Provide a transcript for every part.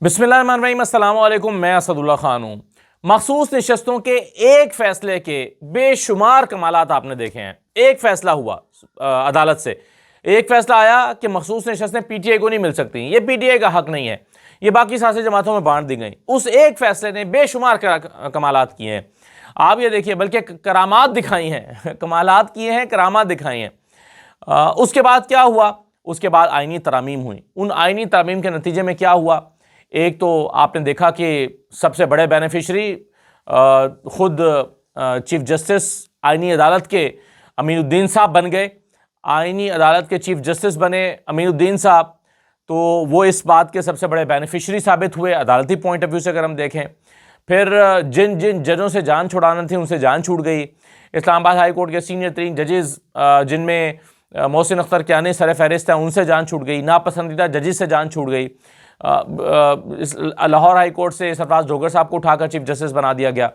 بسم اللہ الرحمن الرحیم، السلام علیکم۔ میں اسد اللہ خان ہوں۔ مخصوص نشستوں کے ایک فیصلے کے بے شمار کمالات آپ نے دیکھے ہیں۔ ایک فیصلہ ہوا عدالت سے، ایک فیصلہ آیا کہ مخصوص نشستیں پی ٹی آئی کو نہیں مل سکتی، یہ پی ٹی آئی کا حق نہیں ہے، یہ باقی سیاسی جماعتوں میں بانٹ دی گئیں۔ اس ایک فیصلے نے بے شمار کمالات کیے ہیں۔ آپ یہ دیکھیے، بلکہ کرامات دکھائی ہیں، کمالات کیے ہیں، کرامات دکھائی ہیں۔ اس کے بعد کیا ہوا؟ اس کے بعد آئینی ترامیم ہوئی۔ ان آئینی ترامیم کے نتیجے میں کیا ہوا؟ ایک تو آپ نے دیکھا کہ سب سے بڑے بینیفیشری خود چیف جسٹس آئینی عدالت کے امین الدین صاحب بن گئے۔ آئینی عدالت کے چیف جسٹس بنے امین الدین صاحب، تو وہ اس بات کے سب سے بڑے بینیفیشری ثابت ہوئے عدالتی پوائنٹ آف ویو سے اگر ہم دیکھیں۔ پھر جن ججوں سے جان چھڑانا تھی ان سے جان چھوٹ گئی۔ اسلام آباد ہائی کورٹ کے سینئر ترین ججز جن میں محسن اختر کیانی سر فہرست ہیں، ان سے جان چھوٹ گئی۔ ناپسندیدہ ججز سے جان چھوٹ گئی۔ لاہور ہائی کورٹ سے سرفراز ڈوگر صاحب کو اٹھا کر چیف جسٹس بنا دیا گیا۔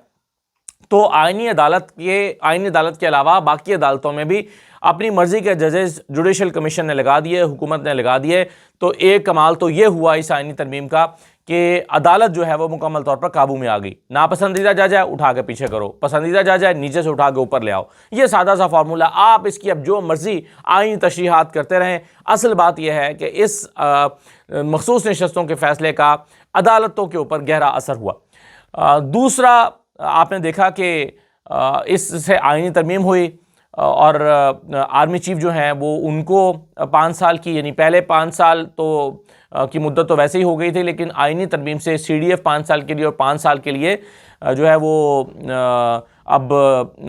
تو آئینی عدالت کے علاوہ باقی عدالتوں میں بھی اپنی مرضی کے ججز جوڈیشل کمیشن نے لگا دیے، حکومت نے لگا دیے۔ تو ایک کمال تو یہ ہوا اس آئینی ترمیم کا کہ عدالت جو ہے وہ مکمل طور پر قابو میں آ گئی۔ ناپسندیدہ جج ہے اٹھا کے پیچھے کرو، پسندیدہ جج ہے نیچے سے اٹھا کے اوپر لے آؤ۔ یہ سادہ سا فارمولہ، آپ اس کی اب جو مرضی آئینی تشریحات کرتے رہیں، اصل بات یہ ہے کہ اس مخصوص نشستوں کے فیصلے کا عدالتوں کے اوپر گہرا اثر ہوا۔ دوسرا آپ نے دیکھا کہ اس سے آئینی ترمیم ہوئی اور آرمی چیف جو ہیں وہ ان کو 5 سال کی، یعنی پہلے 5 سال کی مدت تو ویسے ہی ہو گئی تھی، لیکن آئینی ترمیم سے سی ڈی ایف 5 سال کے لیے اور 5 سال کے لیے جو ہے وہ اب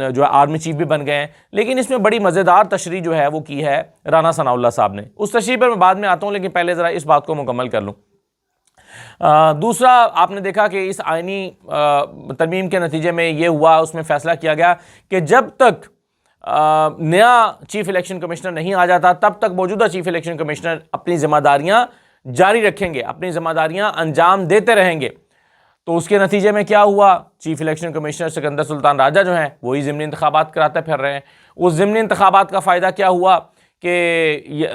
جو ہے آرمی چیف بھی بن گئے ہیں۔ لیکن اس میں بڑی مزیدار تشریح جو ہے وہ کی ہے رانا ثناء اللہ صاحب نے۔ اس تشریح پر میں بعد میں آتا ہوں، لیکن پہلے ذرا اس بات کو مکمل کر لوں۔ دوسرا آپ نے دیکھا کہ اس آئینی ترمیم کے نتیجے میں یہ ہوا، اس میں فیصلہ کیا گیا کہ جب تک نیا چیف الیکشن کمشنر نہیں آ جاتا تب تک موجودہ چیف الیکشن کمشنر اپنی ذمہ داریاں جاری رکھیں گے، اپنی ذمہ داریاں انجام دیتے رہیں گے۔ تو اس کے نتیجے میں کیا ہوا؟ چیف الیکشن کمشنر سکندر سلطان راجہ جو ہیں وہی ضمنی انتخابات کراتے پھر رہے ہیں۔ اس ضمنی انتخابات کا فائدہ کیا ہوا کہ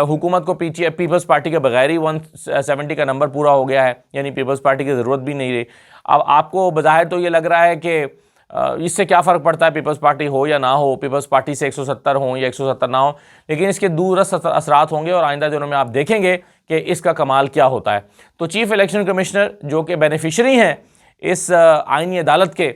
حکومت کو پیپلز پارٹی کے بغیر ہی 170 کا نمبر پورا ہو گیا ہے، یعنی پیپلز پارٹی کی ضرورت بھی نہیں رہی۔ اب آپ کو بظاہر تو یہ لگ رہا ہے کہ اس سے کیا فرق پڑتا ہے، پیپلز پارٹی ہو یا نہ ہو، پیپلز پارٹی سے 170 ہوں یا 170 نہ ہوں، لیکن اس کے دوررس اثرات ہوں گے اور آئندہ دنوں میں آپ دیکھیں گے کہ اس کا کمال کیا ہوتا ہے۔ تو چیف الیکشن کمشنر جو کہ بینیفیشری ہیں اس آئینی عدالت کے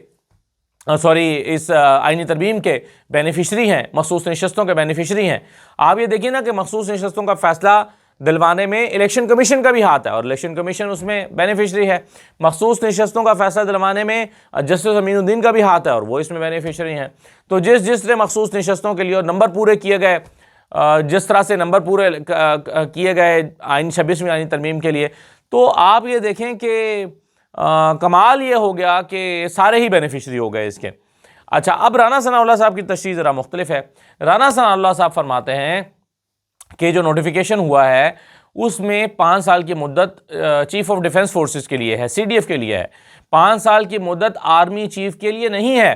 اس آئینی ترمیم کے بینیفیشری ہیں، مخصوص نشستوں کے بینیفیشری ہیں۔ آپ یہ دیکھیں نا کہ مخصوص نشستوں کا فیصلہ دلوانے میں الیکشن کمیشن کا بھی ہاتھ ہے اور الیکشن کمیشن اس میں بینیفیشری ہے۔ مخصوص نشستوں کا فیصلہ دلوانے میں جسٹس امین الدین کا بھی ہاتھ ہے اور وہ اس میں بینیفیشری ہیں۔ تو جس طرح مخصوص نشستوں کے لیے اور نمبر پورے کیے گئے، جس طرح سے نمبر پورے کیے گئے آئین 26ویں آئینی ترمیم کے لیے، تو آپ یہ دیکھیں کہ کمال یہ ہو گیا کہ سارے ہی بینیفیشری ہو گئے اس کے۔ اچھا، اب رانا ثناء اللہ صاحب کی تشریح ذرا مختلف ہے۔ رانا ثناء اللہ صاحب فرماتے ہیں کہ جو نوٹیفیکیشن ہوا ہے اس میں 5 سال کی مدت چیف آف ڈیفنس فورسز کے لیے ہے، سی ڈی ایف کے لیے ہے۔ 5 سال کی مدت آرمی چیف کے لیے نہیں ہے۔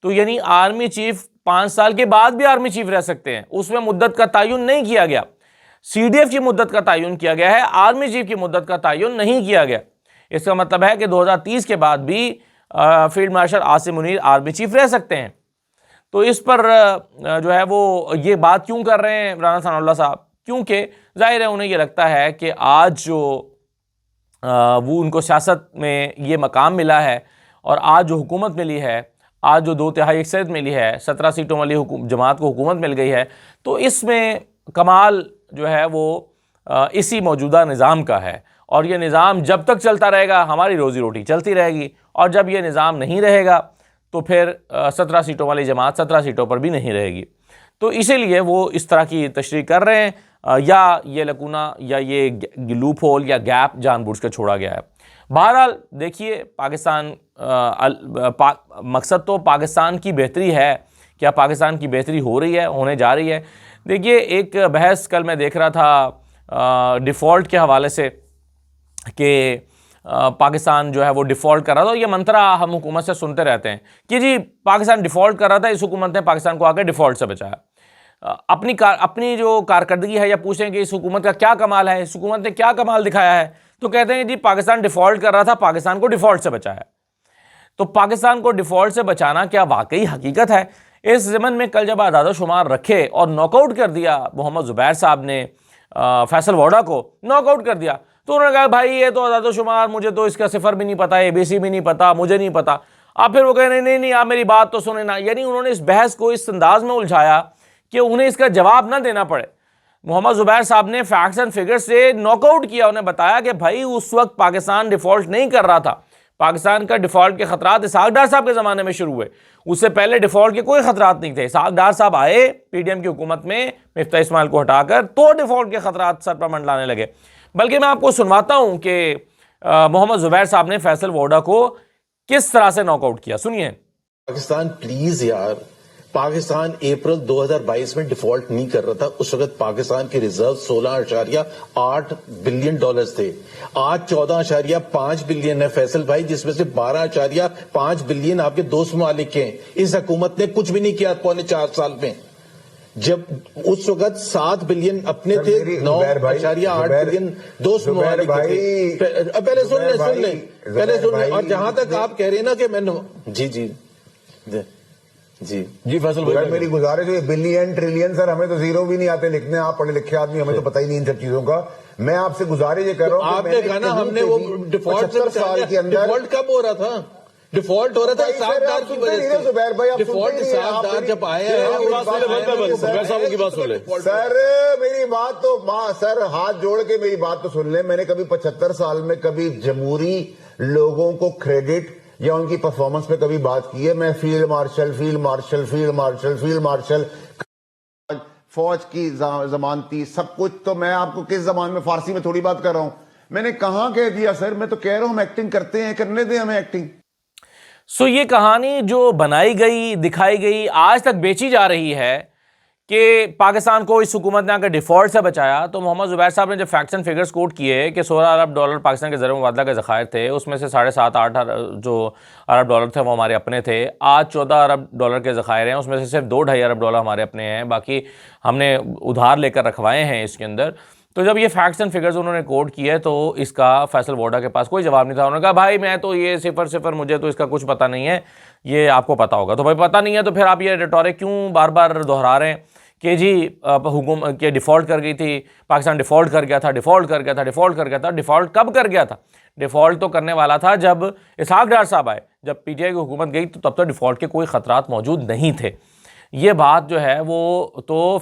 تو یعنی آرمی چیف 5 سال کے بعد بھی آرمی چیف رہ سکتے ہیں، اس میں مدت کا تعین نہیں کیا گیا۔ سی ڈی ایف کی مدت کا تعین کیا گیا ہے، آرمی چیف کی مدت کا تعین نہیں کیا گیا۔ اس کا مطلب ہے کہ 2030 کے بعد بھی field marshal Asim Munir army chief رہ سکتے ہیں۔ تو اس پر جو ہے وہ یہ بات کیوں کر رہے ہیں رانا ثناء اللہ صاحب؟ کیونکہ ظاہر ہے انہیں یہ لگتا ہے کہ آج جو وہ ان کو سیاست میں یہ مقام ملا ہے اور آج جو حکومت ملی ہے، آج جو 2/3 اکثریت ملی ہے، 17 سیٹوں والی جماعت کو حکومت مل گئی ہے، تو اس میں کمال جو ہے وہ اسی موجودہ نظام کا ہے۔ اور یہ نظام جب تک چلتا رہے گا ہماری روزی روٹی چلتی رہے گی، اور جب یہ نظام نہیں رہے گا تو پھر 17 سیٹوں والی جماعت 17 سیٹوں پر بھی نہیں رہے گی۔ تو اسی لیے وہ اس طرح کی تشریح کر رہے ہیں، یا یہ لکونہ یا یہ لوپ ہول یا گیپ جان بوجھ کے چھوڑا گیا ہے۔ بہرحال دیکھیے، پاکستان مقصد تو پاکستان کی بہتری ہے۔ کیا پاکستان کی بہتری ہو رہی ہے، ہونے جا رہی ہے؟ دیکھیے، ایک بحث کل میں دیکھ رہا تھا ڈیفالٹ کے حوالے سے کہ پاکستان جو ہے وہ ڈیفالٹ کر رہا تھا۔ یہ منترا ہم حکومت سے سنتے رہتے ہیں کہ جی پاکستان ڈیفالٹ کر رہا تھا، اس حکومت نے پاکستان کو آ کے ڈیفالٹ سے بچایا۔ اپنی جو کارکردگی ہے یا پوچھیں کہ اس حکومت کا کیا کمال ہے، اس حکومت نے کیا کمال دکھایا ہے، تو کہتے ہیں جی پاکستان ڈیفالٹ کر رہا تھا، پاکستان کو ڈیفالٹ سے بچایا۔ تو پاکستان کو ڈیفالٹ سے بچانا کیا واقعی حقیقت ہے؟ اس ضمن میں کل جب اعداد و شمار رکھے اور ناک آؤٹ کر دیا محمد زبیر صاحب نے فیصل ووڈا کو ناک آؤٹ کر دیا، تو انہوں نے کہا بھائی یہ تو اعداد و شمار مجھے تو اس کا صفر بھی نہیں پتا، ABC بھی نہیں پتا، مجھے نہیں پتا۔ اب پھر وہ کہہ رہے ہیں نہیں آپ میری بات تو سنیں نا، یعنی انہوں نے اس بحث کو اس انداز میں الجھایا کہ انہیں اس کا جواب نہ دینا پڑے۔ محمد زبیر صاحب نے فیکٹس اینڈ فگر سے ناک آؤٹ کیا، انہیں بتایا کہ بھائی اس وقت پاکستان ڈیفالٹ نہیں کر رہا تھا، پاکستان کا ڈیفالٹ کے خطرات اسحاق ڈار صاحب کے زمانے میں شروع ہوئے، اس سے پہلے ڈیفالٹ کے کوئی خطرات نہیں تھے۔ اسحاق ڈار صاحب آئے PDM کی حکومت میں مفتاح اسماعیل کو ہٹا کر، تو ڈیفالٹ کے خطرات سر پر منڈلانے لگے۔ بلکہ میں آپ کو سنواتا ہوں کہ محمد زبیر صاحب نے فیصل ووڈا کو کس طرح سے ناک آؤٹ کیا، سنیے۔ پاکستان پلیز یار، پاکستان اپریل 2022 میں ڈیفالٹ نہیں کر رہا تھا، اس وقت پاکستان کے ریزرو 16.8 بلین ڈالرز تھے، آج 14.5 بلین ہے فیصل بھائی، جس میں سے 12.5 بلین آپ کے دوست ممالک ہیں۔ اس حکومت نے کچھ بھی نہیں کیا پونے 4 سال میں، جب اس وقت 7 بلین اپنے تھے، 9.8 بلین دوست ممالک تھے۔ پہلے سن لیں، اور جہاں تک آپ کہہ رہے ہیں نا کہ میں جی فیصل بھائی میری گزارش ہے، بلین ٹریلین سر ہمیں تو زیرو بھی نہیں آتے لکھنے، آپ پڑھے لکھے آدمی، ہمیں تو پتہ ہی نہیں ان سب چیزوں کا۔ میں آپ سے گزارش یہ کر رہا ہوں، آپ نے کہا نا ہم نے وہ ڈیفالٹ سال کے اندر ڈیفالٹ کب ہو رہا تھا؟ ڈیفالٹ ہو رہا تھا اسحاق ڈار کی وجہ سے۔ ڈیفالٹ اسحاق ڈار جب آیا ہے، سر میری بات تو سر ہاتھ جوڑ کے میری بات تو سن لیں، میں نے کبھی 75 سال میں کبھی جمہوری لوگوں کو کریڈٹ یا ان کی پرفارمنس پہ کبھی بات کی ہے؟ میں فیلڈ مارشل فوج کی ضمانتی سب کچھ، تو میں آپ کو کس زبان میں، فارسی میں تھوڑی بات کر رہا ہوں، میں نے کہاں کہہ دیا سر؟ میں تو کہہ رہا ہوں ہم ایکٹنگ کرتے ہیں، کرنے دیں ہمیں ایکٹنگ۔ سو یہ کہانی جو بنائی گئی، دکھائی گئی، آج تک بیچی جا رہی ہے کہ پاکستان کو اس حکومت نے اگر ڈیفالٹ سے بچایا، تو محمد زبیر صاحب نے جب فیکٹس اینڈ فگرز کوٹ کیے کہ 16 ارب ڈالر پاکستان کے زر مبادلہ کے ذخائر تھے، اس میں سے 7.5-8 جو ارب ڈالر تھے وہ ہمارے اپنے تھے، آج 14 ارب ڈالر کے ذخائر ہیں، اس میں سے صرف 2-2.5 ارب ڈالر ہمارے اپنے ہیں، باقی ہم نے ادھار لے کر رکھوائے ہیں اس کے اندر۔ تو جب یہ فیکٹس اینڈ فگرز انہوں نے کوٹ کیے تو اس کا فیصل ووڈا کے پاس کوئی جواب نہیں تھا۔ انہوں نے کہا بھائی میں تو یہ صفر مجھے تو اس کا کچھ پتہ نہیں ہے، یہ آپ کو پتہ ہوگا۔ تو بھائی پتہ نہیں ہے تو پھر آپ یہ ریٹورک کیوں بار بار دہرا رہے ہیں کہ جی حکومت کے ڈیفالٹ کر گئی تھی، پاکستان ڈیفالٹ کر گیا تھا، ڈیفالٹ کب کر گیا تھا؟ ڈیفالٹ تو کرنے والا تھا جب اسحاق ڈار صاحب آئے، جب PTI کی حکومت گئی تو تب تک ڈیفالٹ کے کوئی خطرات موجود نہیں تھے۔ یہ بات جو ہے وہ تو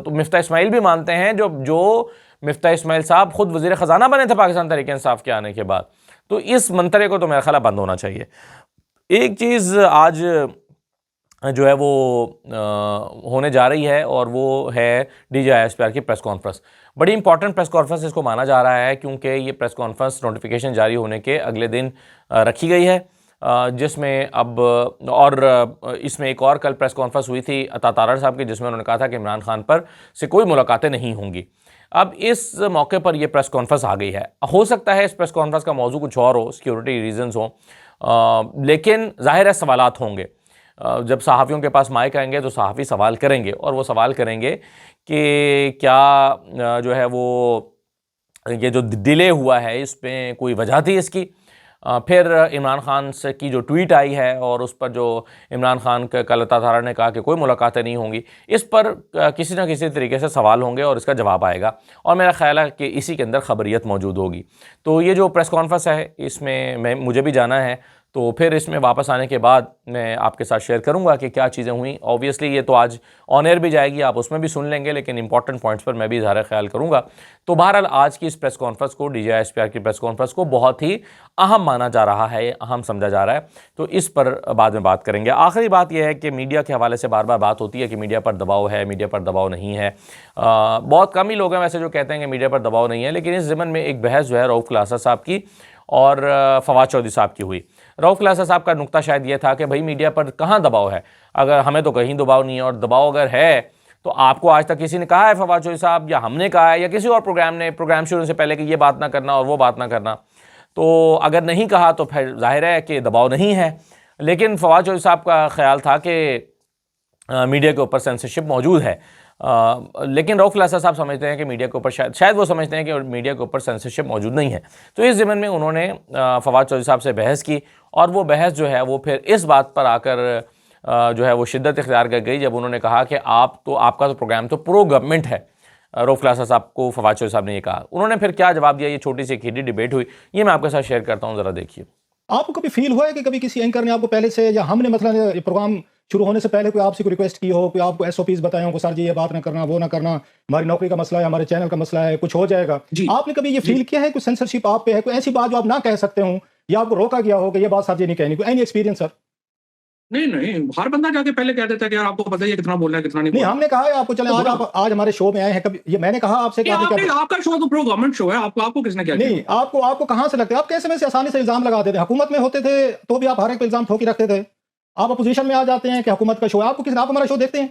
مفتاح اسماعیل بھی مانتے ہیں، جو مفتاح اسماعیل صاحب خود وزیر خزانہ بنے تھے پاکستان تحریک انصاف کے آنے کے بعد۔ تو اس منترے کو تو میرا خیال بند ہونا چاہیے۔ ایک چیز آج جو ہے وہ ہونے جا رہی ہے اور وہ ہے DGI کی پریس کانفرنس، بڑی امپورٹنٹ پریس کانفرنس اس کو مانا جا رہا ہے، کیونکہ یہ پریس کانفرنس نوٹیفیکیشن جاری ہونے کے اگلے دن رکھی گئی ہے، جس میں اب اور اس میں ایک اور کل پریس کانفرنس ہوئی تھی عطا تارڑ صاحب کی، جس میں انہوں نے کہا تھا کہ عمران خان پر سے کوئی ملاقاتیں نہیں ہوں گی۔ اب اس موقع پر یہ پریس کانفرنس آ گئی ہے، ہو سکتا ہے اس پریس کانفرنس کا موضوع کچھ اور ہو، سیکیورٹی ریزنز ہوں، لیکن ظاہر ہے سوالات ہوں گے۔ جب صحافیوں کے پاس مائک آئیں گے تو صحافی سوال کریں گے، اور وہ سوال کریں گے کہ کیا جو ہے وہ یہ جو ڈیلے ہوا ہے اس پہ کوئی وجہ تھی اس کی۔ پھر عمران خان سے کی جو ٹویٹ آئی ہے اور اس پر جو عمران خان کا کل عطا تارڑ نے کہا کہ کوئی ملاقاتیں نہیں ہوں گی، اس پر کسی نہ کسی طریقے سے سوال ہوں گے اور اس کا جواب آئے گا، اور میرا خیال ہے کہ اسی کے اندر خبریت موجود ہوگی۔ تو یہ جو پریس کانفرنس ہے اس میں مجھے بھی جانا ہے، تو پھر اس میں واپس آنے کے بعد میں آپ کے ساتھ شیئر کروں گا کہ کیا چیزیں ہوئیں۔ اوبویسلی یہ تو آج آن ایئر بھی جائے گی، آپ اس میں بھی سن لیں گے، لیکن امپورٹنٹ پوائنٹس پر میں بھی اظہار خیال کروں گا۔ تو بہرحال آج کی اس پریس کانفرنس کو، DGI کی پریس کانفرنس کو بہت ہی اہم مانا جا رہا ہے، اہم سمجھا جا رہا ہے، تو اس پر بعد میں بات کریں گے۔ آخری بات یہ ہے کہ میڈیا کے حوالے سے بار بار بات ہوتی ہے کہ میڈیا پر دباؤ ہے، میڈیا پر دباؤ نہیں ہے۔ بہت کم ہی لوگ ہیں ویسے جو کہتے ہیں کہ میڈیا پر دباؤ نہیں ہے، لیکن اس ضمن میں ایک بحث جو ہے رؤف کلاسہ صاحب کی اور فواد چودھری صاحب کی ہوئی۔ رؤف کلاسہ صاحب کا نقطہ شاید یہ تھا کہ بھائی میڈیا پر کہاں دباؤ ہے، اگر ہمیں تو کہیں دباؤ نہیں ہے، اور دباؤ اگر ہے تو آپ کو آج تک کسی نے کہا ہے فواد چودھری صاحب، یا ہم نے کہا ہے، یا کسی اور پروگرام شروع سے پہلے کہ یہ بات نہ کرنا اور وہ بات نہ کرنا؟ تو اگر نہیں کہا تو پھر ظاہر ہے کہ دباؤ نہیں ہے۔ لیکن فواد چودھری صاحب کا خیال تھا کہ میڈیا کے اوپر سینسرشپ موجود ہے۔ لیکن رؤف خلاصہ صاحب سمجھتے ہیں کہ میڈیا کے اوپر شاید وہ سمجھتے ہیں کہ میڈیا کے اوپر سینسرشپ موجود نہیں ہے. تو اس ضمن میں انہوں نے فواد چودھری صاحب سے بحث کی, اور وہ بحث جو ہے وہ پھر اس بات پر آ کر جو ہے وہ شدت اختیار کر گئی جب انہوں نے کہا کہ آپ کا تو پروگرام تو پرو گورنمنٹ ہے. رؤف خلاصہ صاحب کو فواد چودھری صاحب نے یہ کہا. انہوں نے پھر کیا جواب دیا, یہ چھوٹی سی کھیڈی ڈیبیٹ ہوئی, یہ میں آپ کے ساتھ شیئر کرتا ہوں, ذرا دیکھیے. آپ کو کبھی فیل ہوا ہے کہ کبھی کسی اینکر نے آپ کو پہلے سے, یا ہم نے مثلا پروگرام شروع ہونے سے پہلے کوئی آپ سے کوئی ریکویسٹ کی ہو, کوئی آپ کو ایس او پیز بتائے ہوں کہ سر جی یہ بات نہ کرنا, وہ نہ کرنا, ہماری نوکری کا مسئلہ ہے, ہمارے چینل کا مسئلہ ہے, کچھ ہو جائے گا, آپ نے کبھی یہ فیل کیا ہے کہ سینسرشپ آپ پہ ہے, کوئی ایسی بات جو آپ نہ کہہ سکتے ہوں, یا آپ کو روکا گیا ہو کہ یہ بات سر جی نہیں کہنی, کوئی اینی ایکسپیرینس سر؟ نہیں, ہر بندہ جا کے پہلے کہہ دیتا ہے کہ یار آپ کو پتہ ہے کتنا بولنا ہے کتنا نہیں. ہم نے کہا ہے آپ کو, چلیں آج ہمارے شو میں آئے ہیں, کبھی یہ میں نے کہا آپ سے کہ آپ کا شو تو پرو گورنمنٹ شو ہے, آپ کو کس نے کیا؟ نہیں, آپ کو کہاں سے لگتا ہے, آپ کیسے میں سے آسانی سے الزام لگاتے تھے؟ حکومت میں ہوتے تھے تو بھی آپ ہر ایک پہ الزام ٹھوکی رکھتے تھے, آپ اپوزیشن میں آ جاتے ہیں کہ حکومت کا شو ہے, آپ کو کس نے, آپ ہمارا شو دیکھتے ہیں؟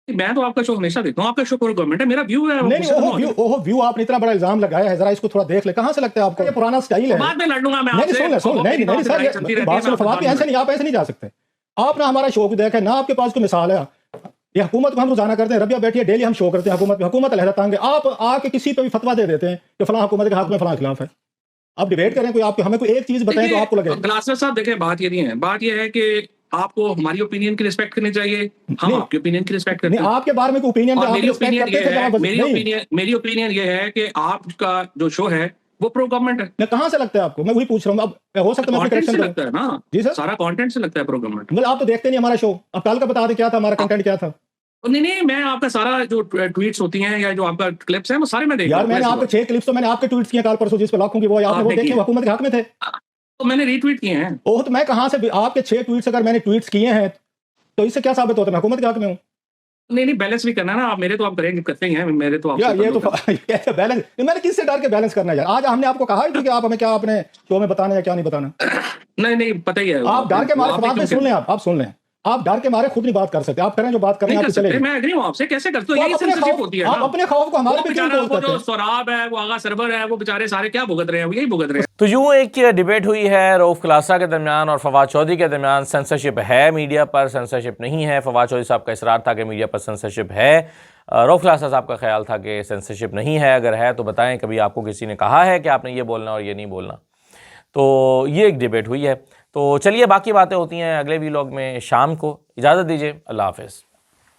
میں تو آپ کا شو ہمیشہ دیکھتا ہوں, آپ کا شو پورا گورنمنٹ ہے, میرا ویو ہے. نہیں, وہ ویو آپ نے اتنا بڑا الزام لگایا ہے, ذرا اس کو تھوڑا دیکھ لے, کہاں سے لگتا ہے آپ کو؟ یہ پرانا سٹائل ہے. بعد میں لڑ لوں گا میں آپ سے. نہیں سر, بات سنو فواد, ایسے نہیں, آپ ایسے نہیں جا سکتے. آپ نہ ہمارا شو کو دیکھیں, نہ آپ کے پاس کوئی مثال ہے. یہ حکومت کو ہم روزانہ کرتے ہیں, ربیہ بیٹھی ہے ڈیلی ہم شو کرتے ہیں, حکومت علیحدہ تنگ ہے, آپ آ کے کسی پہ بھی فتویٰ دے دیتے ہیں کہ فلاں حکومت کے حق میں فلاں خلاف ہے. آپ ڈیبیٹ کریں, کوئی آپ ہمیں کوئی ایک چیز بتائیں تو آپ کو لگے. گلاسر صاحب دیکھیں, بات یہ نہیں ہے, بات یہ ہے کہ آپ کو ہماری اوپینین کی رسپیکٹ کرنی چاہیے, ہم آپ کی اوپینین کی رسپیکٹ کرتے ہیں. آپ کے بارے میں کوئی اوپینین, میری اوپینین یہ ہے کہ آپ کا جو شو ہے وہ پرو گورنمنٹ ہے. کہاں سے لگتا ہے آپ کو؟ میں وہی پوچھ رہا ہوں. اب ہو سکتا ہے کانٹینٹ سے لگتا ہے نا. جی سر, سارا کانٹینٹ سے لگتا ہے پرو گورنمنٹ. مطلب آپ تو دیکھتے نہیں ہمارا شو. اب کل کا بتا دیں کیا تھا ہمارا کنٹینٹ, کیا تھا؟ نہیں, میں آپ کا سارا جو ٹویٹس ہوتی ہیں یا جو آپ کا کلپس ہیں وہ سارے میں دیکھتا ہوں. یار میں نے آپ کے 6 کلپس تو میں نے آپ کے ٹویٹس کیے کل پرسوں, جس پہ لاکھوں کی وہ آپ نے وہ دیکھے, حکومت کے حق میں تھے, تو میں نے ری ٹویٹ کیے ہیں. اوہ, تو میں کہاں سے, آپ کے 6 ٹویٹس اگر میں نے ٹویٹس کیے ہیں تو اس سے کیا ثابت ہوتا ہے میں حکومت کے حق میں ہوں؟ نہیں, بیلنس بھی کرنا ہے نا. آپ میرے تو آپ کرتے ہی ہیں, میرے تو یہ تو بیلنس, میں نے کس سے ڈر کے بیلنس کرنا ہے یار. آج ہم نے آپ کو کہا کہ آپ ہمیں کیا اپنے شو میں بتانا ہے کیا نہیں بتانا. نہیں, پتہ ہی ہے. آپ ڈر کے مارے بات میں سن لیں, آپ سن لیں, آپ ڈر کے مارے خود نہیں بات کر سکتے. آپ کریں جو بات کریں, آپ چلے. میں ایگری ہوں آپ سے, کیسے کرتے ہو, یہی سینسرشپ ہوتی ہے. آپ اپنے خوف کو ہمارے پہ کیوں بولتے ہیں؟ جو سوراب ہے, وہ آغا سرور ہے, وہ بیچارے سارے کیا بھگت رہے ہیں, وہ یہی بھگت رہے ہیں. تو یوں ایک ڈیبیٹ ہوئی ہے رؤف خلاصہ کے درمیان اور فواد چودھری کے درمیان. سینسرشپ ہے میڈیا پر, سینسرشپ نہیں ہے. فواد چودھری صاحب کا اصرار تھا کہ میڈیا پر سینسرشپ ہے, رؤف خلاصہ صاحب کا خیال تھا کہ سینسرشپ نہیں ہے. اگر ہے تو بتائیں, کبھی آپ کو کسی نے کہا ہے کہ آپ نے یہ بولنا اور یہ نہیں بولنا؟ تو یہ ایک ڈیبیٹ ہوئی ہے. تو چلیے باقی باتیں ہوتی ہیں اگلے ویلاگ میں شام کو. اجازت دیجیے, اللہ حافظ.